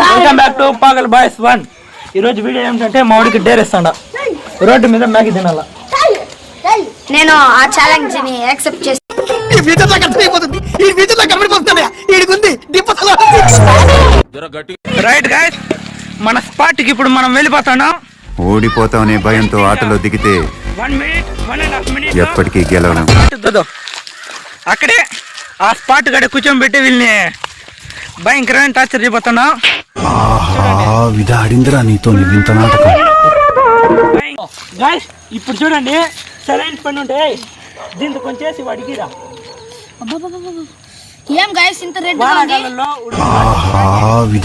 Welcome back to Pagal boys 1. ఈరోజు video ఏమిటంటే మా వాడికి డేరేస్తాండ రోడ్డు మీద మ్యాగీ తినాల. నేను ఆ ఛాలెంజ్ ని యాక్సెప్ట్ చేస్తాను. రైట్ గైస్, మన స్పాట్ కి ఇప్పుడు మనం వెళ్ళిపోతున్నాం. ఓడిపోతామనే భయంతో ఆటలో దిగితే 1 మినిట్ 1.5 మినిట్ ఎప్పటికీ గెలవలేం. అక్కడే ఆ స్పాట్ గడ కూర్చోబెట్టి వీళ్ళని భయంకరమైన టార్చర్ చేయబోతున్నాం. ఆడిందిరా నీతో ఇంత నాటకం. గైస్ ఇప్పుడు చూడండి, సరైన పని ఉంటే దీంతో కొంచెం వాడికి ఏం గైస్ ఇంత రెడ్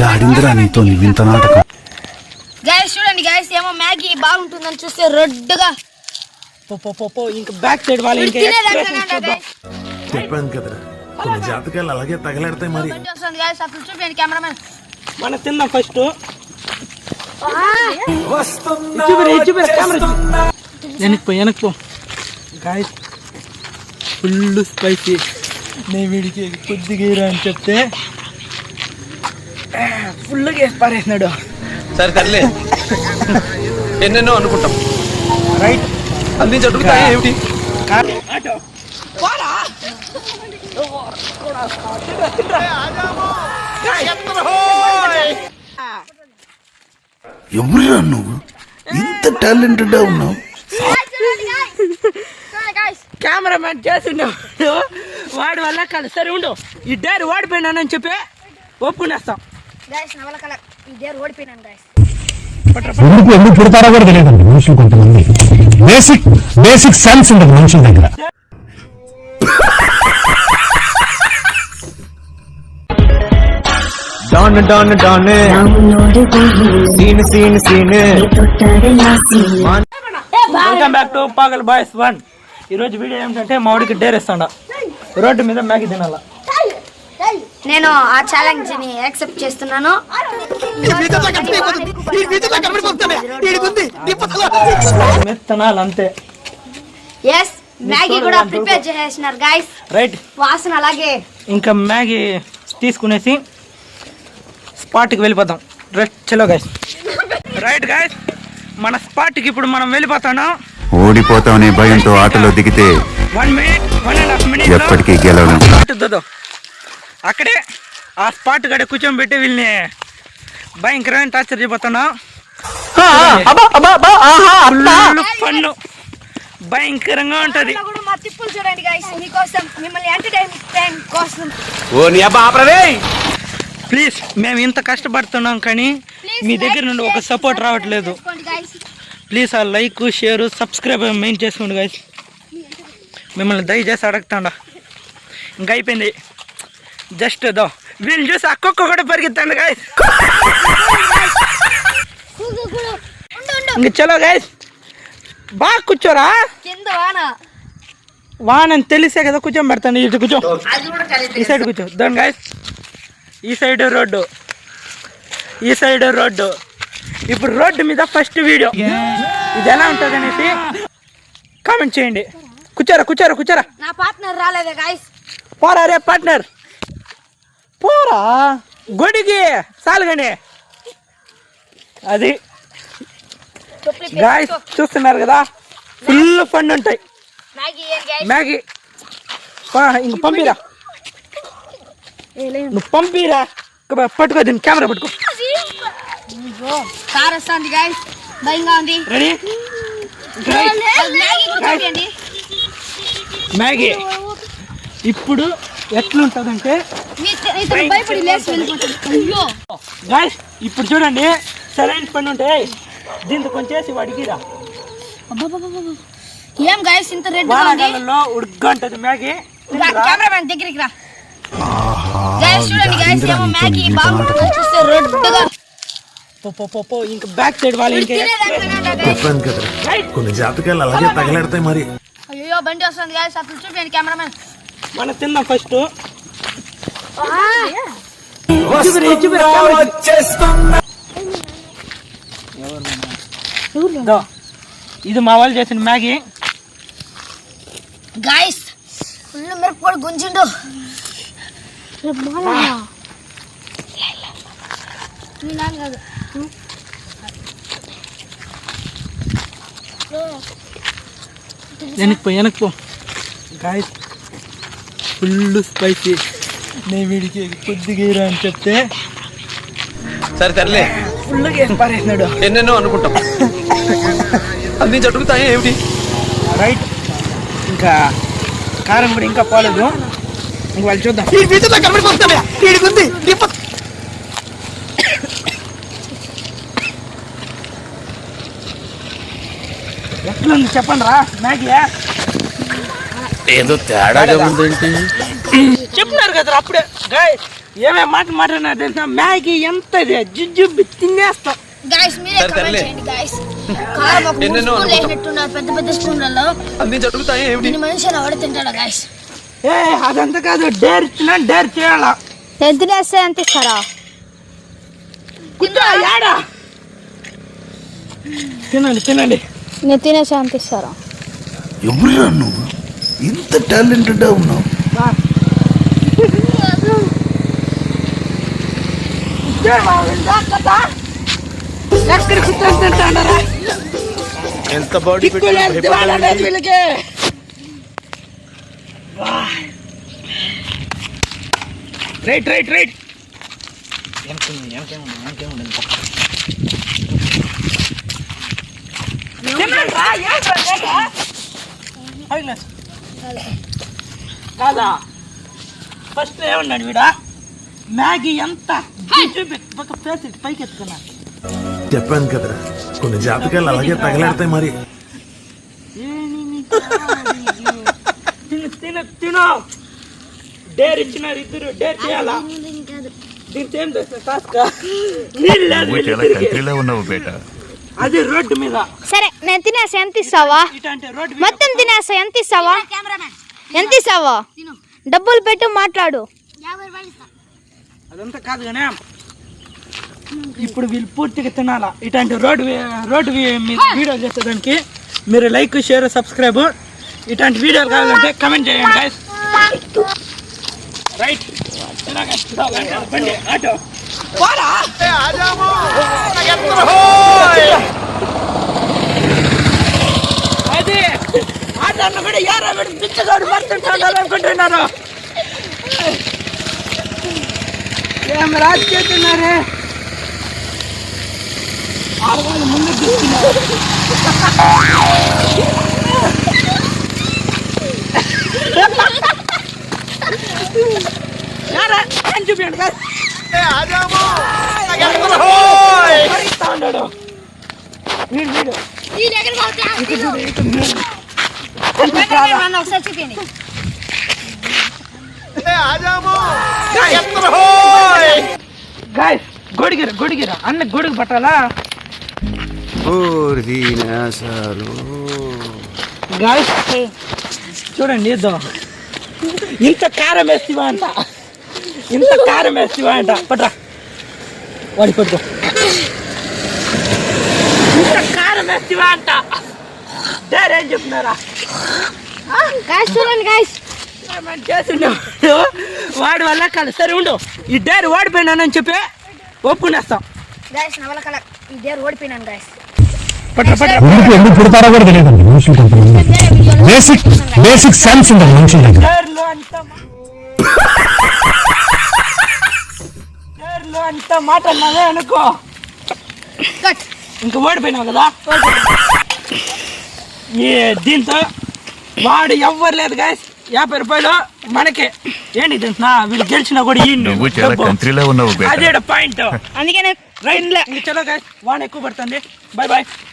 ఆడిందిరా నీతో ఇంత నాటకం. గైస్ చూడండి గైస్, ఏమో మ్యాగీ బాగుంటుందని చూస్తే రెడ్ గా ఇంకా బ్యాక్ సైడ్ వాళ్ళు చెప్పాను కదరా, కొన్ని జాతకాలు అలాగే తగలాడతాయి. మరి చూపించండి కెమెరామెన్. మనం తిందాం ఫస్ట్. వెనక్కి గాయస్, ఫుల్ స్పైసీ. నేను వీడికి కొద్దిగా అని చెప్తే ఫుల్గా వేసి పారేసినాడు. సరే తరలే, ఎన్నెన్నో అనుకుంటాం. రైట్ అందించి అడుగుతా ఏమిటి? ఎవరురా నువ్వు, ఇంత టాలెంటెడ్ ఉన్నావు? కెమెరామ్యాన్ చేసిండు వాడి వల్ల కాదు. సరే ఉండు, ఈ డేర్ ఓడిపోయినానని చెప్పి ఒప్పునేస్తాం. ఎందుకు పుడతారో కూడా తెలియదండి మనుషులు. కొంతమంది బేసిక్ సెన్స్ ఉంటుంది మనుషుల దగ్గర. Welcome back to Pagal boys 1. ఈరోజు వీడియో ఏమిటంటే మా వాడికి డేరేస్తాండ రోడ్డు మీద మ్యాగీ తినాల. నేను ఆ ఛాలెంజ్ ని యాక్సెప్ట్ చేస్తున్నాను. తినాలి అంతే. ఎస్, మ్యాగీ కూడా ప్రిపేర్ చేసేసినారు గైస్. రైట్, వాసన అలాగే. ఇంకా మ్యాగీ తీసుకునేసి స్పాట్కి వెళ్ళిపోతాం. రైట్ చలో గైస్. రైట్ గైస్, మన స్పాట్కి ఇప్పుడు మనం వెళ్ళిపోతున్నాం. ఓడిపోతామనే భయంతో ఆటలో దిగితే 1 మినిట్ 1.5 మినిట్ ఎప్పటికీ గెలవలేం. అక్కడే ఆ స్పాట్ గడ కూర్చోబెట్టి వీళ్ళని భయంకరమైన టార్చర్ చేయబోతున్నాం. పన్ను భయంకరంగా ఉంటది. మా తిప్పులు చూడండి గైస్, మీకోసం, మిమ్మల్ని ఎంటర్టైన్ కోసం. ప్లీజ్, మేము ఇంత కష్టపడుతున్నాం కానీ మీ దగ్గర నుండి ఒక సపోర్ట్ రావట్లేదు. ప్లీజ్ ఆ లైక్, షేర్, సబ్స్క్రైబ్ మెయిన్ చేసుకోండి గైస్. మిమ్మల్ని దయచేసి అడుగుతాండా. ఇంకా అయిపోయింది. జస్ట్ దో వీళ్ళు చూసి అక్కొక్క కూడా పరిగెత్తండి గైస్. ఇంక చలో గైస్, బాగా కూర్చోరా. వానని తెలిసే కదా కూర్చొని పెడతాను. ఇటు కూర్చో, ఈ సైడ్ కూర్చో. దాని గైస్, ఈ సైడ్ రోడ్డు, ఈ సైడ్ రోడ్డు. ఇప్పుడు రోడ్డు మీద ఫస్ట్ వీడియో. ఇది ఎలా ఉంటుంది అనేసి కామెంట్ చేయండి. కూర్చోరా. నా పార్ట్నర్ రాలేదే గైస్. పోరా రే పార్ట్నర్, పోరా గొడికి సాలుగానే. అది గాయస్ చూస్తున్నారు కదా, ఫుల్ ఫండ్ ఉంటాయి. మ్యాగీ ఇంక పంపిరా, నువ్వు పంపిరా. పట్టుకో, దీన్ని కెమెరా పట్టుకో. కార్ వస్తుంది గైస్, భయంగా ఉంది. రెడీ? మ్యాగీ ఇప్పుడు ఎట్లుంటుందంటే గాయస్, ఇప్పుడు చూడండి, సరైన పని ఉంటే దీంతో కొంచెం వాడికి ఏం గైస్ ఇంత రెడ్ వానకాలంలో ఉడుగ్గా ఉంటుంది మ్యాగీ. కెమెరామెన్ దగ్గరికి రా. గైస్ చూడండి గైస్, ఏమో మ్యాగీ బాగుంటుందని చూస్తే రెడ్ గా. ఇంకా బ్యాక్ సైడ్ వాళ్ళు చెప్పాను కదరా, కొన్ని జాతకాలు అలాగే తగలాడతాయి. మరి అయ్యో బండి వస్తుంది గైస్, అప్పుడు చూపించండి కెమెరామెన్. మనం తిందాం ఫస్ట్. ఇది మా వాళ్ళు చేసిన మ్యాగీ. గైస్ ఫుల్ మిరపొడి గుంజిండు. మీ నాన్న కాదు. వెనక్కి పో గాయస్, ఫుల్ స్పైసీ. నేను వీడికి కొద్దిగా ఇరా అని చెప్తే సరే తరలే, ఫుల్గా ఏం పారేసినాడు. ఎన్నెన్నో అనుకుంటాం, అందించి అడుగుతాయి ఏమిటి? రైట్, ఇంకా కారం కూడా ఇంకా పోలేదు. ఇంక వాళ్ళు చూద్దాం. ఎట్లుంది చెప్పండి రా మ్యాగీ? ఏదో తేడాగా ఉందేంటి? చెప్పినారు కదా అప్పుడే గాయ్, ఏమేమి మాట్లాడినా తెలుసా? మ్యాగీ ఎంత జిజ్జు తినేస్తాం. Guys, మీరే సరే, comment తరలే. చేయండి guys. కారం ఒక 3 ఎన్నెన్నో స్పూన్లు అనుకుంటాం. వేసినట్టున్నారు, పెద్ద పెద్ద స్పూన్లలో. అందించి అడుగుతాయి ఏమిటి? దీని మనిషి ఎవడ తింటాడా guys? ఏ అదంతా కాదు, డేర్ ఇచ్చినా డేర్ చేయాలా. నేను తినేస్తే ఎంత ఇస్తారా? కుట్రా యాడా? తినండి. నేను తినేస్తే ఎంత ఇస్తారా? ఎవరురా నువ్వు? ఇంత టాలెంటెడ్ ఉన్నావు. ఎంత బాడీ వీళ్ళకి రైట్ కాదా? ఫస్ట్ ఏమన్నాడు వీడా? మ్యాగీ ఎంత చూపి ఫేస్ పైకి ఎత్తుకున్నా. చెప్పాను కదరా, కొన్ని జాతకాలు అలాగే తగలాడతాయి మరి. తిను. డేర్ ఇచ్చినారు ఇద్దరు, డేర్ చేయాలా? దీంతో ఏం చేస్తా టాస్క్? నీళ్ళు లేదు నువ్వు చాలా వీళ్ళిద్దరికి. కంట్రీలో ఉన్నావు బేట. అది రోడ్డు మీద సరే, నేను తినేస్తే ఎంత ఇస్తావా? ఇటంటే రోడ్డు మొత్తం తినేస్తా, ఎంత ఇస్తావా? ఎంత ఇస్తావా? డబ్బులు పెట్టు, మాట్లాడు. అదంతా కాదు కానీ ఇప్పుడు వీళ్ళు పూర్తిగా తినాలా. ఇట్లాంటి రోడ్డు మీద వీడియో చేసేదానికి మీరు లైక్, షేర్, సబ్స్క్రైబ్ ఇట్లాంటి వీడియోలు కావాలంటే కమెంట్ చేయండి గైస్. రైట్, బండి ఆటో పోరా. అది ఆటో అన్న కూడా యారా పిచ్చగాడు పడుతుంటాడు అనుకుంటున్నారు. ఏం రాజు చేస్తున్నారే? 6 వాళ్ళు ముందు తీసుకున్నారు. చూపించండి కదా వీడు ఒకసారి చూపించండి. గాయస్, గొడిగిర అన్న గొడుగు పట్టాలా? గాయస్ చూడండి, ఇద్దాం. ఇంత కారం వేస్తివా అంట, పట్రా వాడి పట్టుకో. ఇంత కారం వేస్తివా అంట. డేర్ ఏం చెప్తున్నారా? చూడండి guys, చేసిండు వాడి వల్ల కాదు. సరే ఉండు, ఈ డేర్ ఓడిపోయినానని చెప్పి ఒప్పుకునేస్తాం. guys, నా వల్ల కల ఈ డేర్ ఓడిపోయినాను guys. పట్రా ఎందుకు పుడతారో కూడా తెలియదండి మనుషులు కొంతమంది. బేసిక్ సెన్స్ ఉంటుంది మనుషుల దగ్గర. డేర్లో అంత మాట అన్నావే అనుకో, ఇంక ఓడిపోయినావు కదా. దీంతో వాడు ఎవ్వరు లేదు గాయస్. 50 రూపాయలు మనకే. ఏంటి తెలుసునా, వీళ్ళు గెలిచినా కూడా నువ్వు చాలా కంట్రీలో ఉన్నావు బేట. అదే పాయింట్. అందుకే రైట్, చలో గాయస్, వాన ఎక్కువ పడుతుంది. బాయ్.